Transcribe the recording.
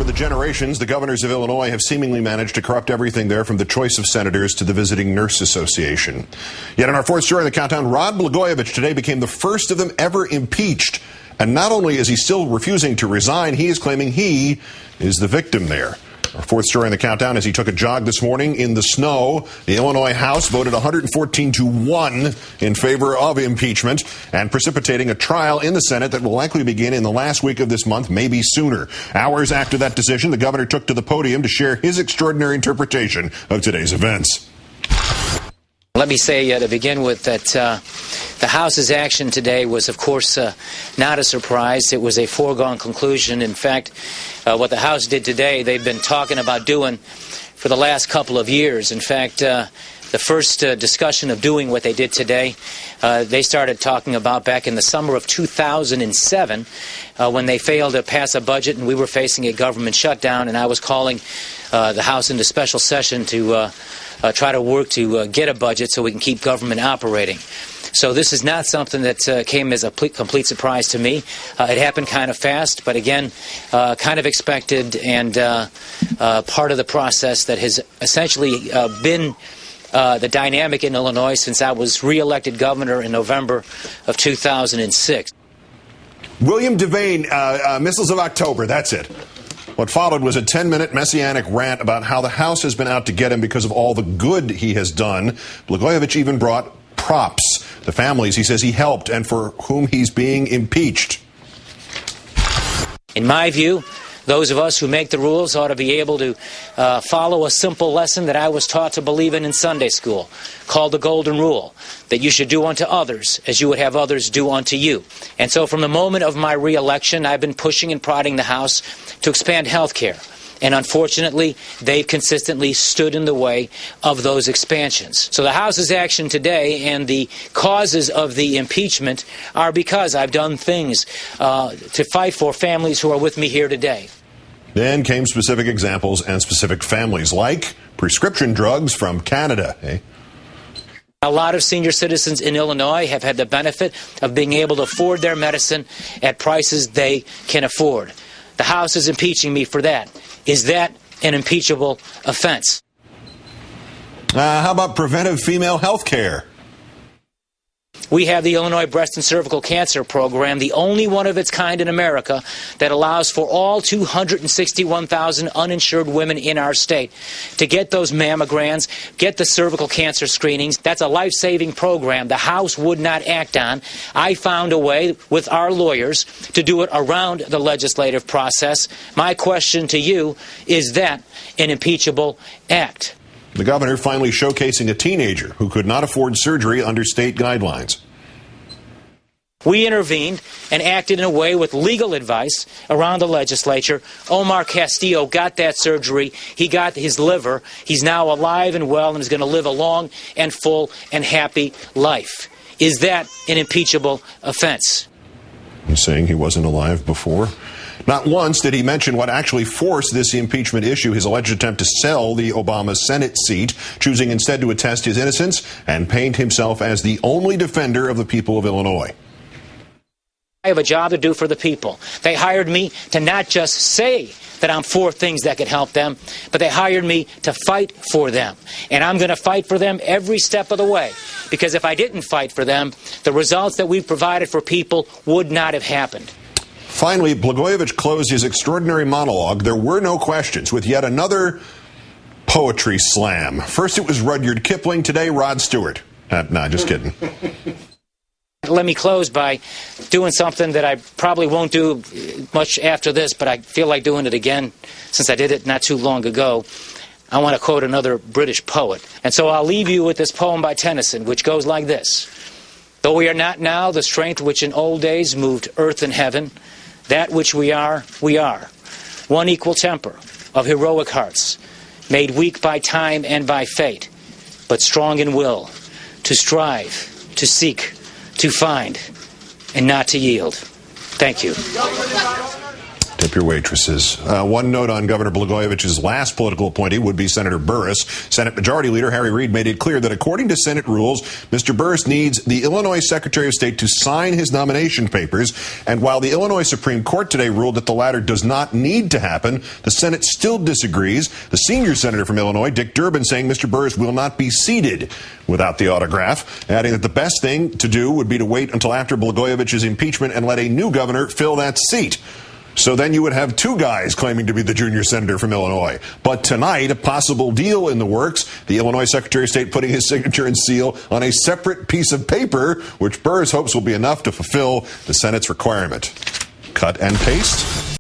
Over the generations, the governors of Illinois have seemingly managed to corrupt everything there, from the choice of senators to the visiting nurse association. Yet in our fourth story in the countdown, Rod Blagojevich today became the first of them ever impeached. And not only is he still refusing to resign, he is claiming he is the victim there. Our fourth story in the countdown, as he took a jog this morning in the snow, the Illinois House voted 114-1 in favor of impeachment and precipitating a trial in the Senate that will likely begin in the last week of this month, maybe sooner. Hours after that decision, the governor took to the podium to share his extraordinary interpretation of today's events. Let me say to begin with that the House's action today was, of course, not a surprise. It was a foregone conclusion. In fact, what the House did today, they've been talking about doing for the last couple of years. In fact, the first discussion of doing what they did today, they started talking about back in the summer of 2007 when they failed to pass a budget and we were facing a government shutdown, and I was calling the House into special session to try to work to get a budget so we can keep government operating. So this is not something that came as a complete surprise to me. It happened kind of fast, but again, kind of expected and part of the process that has essentially been the dynamic in Illinois since I was re-elected governor in November of 2006. William Devane, Missiles of October, that's it. What followed was a 10-minute messianic rant about how the House has been out to get him because of all the good he has done. Blagojevich even brought props. The families he says he helped and for whom he's being impeached. In my view, those of us who make the rules ought to be able to follow a simple lesson that I was taught to believe in Sunday school, called the Golden Rule, that you should do unto others as you would have others do unto you. And so from the moment of my re-election, I've been pushing and prodding the House to expand health care. And unfortunately, they've consistently stood in the way of those expansions. So the House's action today and the causes of the impeachment are because I've done things to fight for families who are with me here today. Then came specific examples and specific families, like prescription drugs from Canada. A lot of senior citizens in Illinois have had the benefit of being able to afford their medicine at prices they can afford. The House is impeaching me for that. Is that an impeachable offense? How about preventive female health care? We have the Illinois Breast and Cervical Cancer Program, the only one of its kind in America that allows for all 261,000 uninsured women in our state to get those mammograms, get the cervical cancer screenings. That's a life-saving program the House would not act on. I found a way with our lawyers to do it around the legislative process. My question to you, is that an impeachable act? The governor finally showcasing a teenager who could not afford surgery under state guidelines. We intervened and acted in a way with legal advice around the legislature. Omar Castillo got that surgery. He got his liver. He's now alive and well and is going to live a long and full and happy life. Is that an impeachable offense? He's saying he wasn't alive before. Not once did he mention what actually forced this impeachment issue, his alleged attempt to sell the Obama Senate seat, choosing instead to attest his innocence and paint himself as the only defender of the people of Illinois. I have a job to do for the people. They hired me to not just say that I'm for things that could help them, but they hired me to fight for them. And I'm going to fight for them every step of the way. Because if I didn't fight for them, the results that we've provided for people would not have happened. Finally, Blagojevich closed his extraordinary monologue, "There were no questions," with yet another poetry slam. First it was Rudyard Kipling, today Rod Stewart. Nah, just kidding. Let me close by doing something that I probably won't do much after this, but I feel like doing it again since I did it not too long ago. I want to quote another British poet. And so I'll leave you with this poem by Tennyson, which goes like this. Though we are not now the strength which in old days moved earth and heaven, that which we are, one equal temper of heroic hearts, made weak by time and by fate, but strong in will, to strive, to seek, to find, and not to yield. Thank you. Tip your waitresses. One note on Governor Blagojevich's last political appointee would be Senator Burris. Senate Majority Leader Harry Reid made it clear that according to Senate rules, Mr. Burris needs the Illinois Secretary of State to sign his nomination papers. And while the Illinois Supreme Court today ruled that the latter does not need to happen, the Senate still disagrees. The senior senator from Illinois, Dick Durbin, saying Mr. Burris will not be seated without the autograph, adding that the best thing to do would be to wait until after Blagojevich's impeachment and let a new governor fill that seat. So then you would have two guys claiming to be the junior senator from Illinois. But tonight, a possible deal in the works, the Illinois Secretary of State putting his signature and seal on a separate piece of paper, which Burris hopes will be enough to fulfill the Senate's requirement. Cut and paste.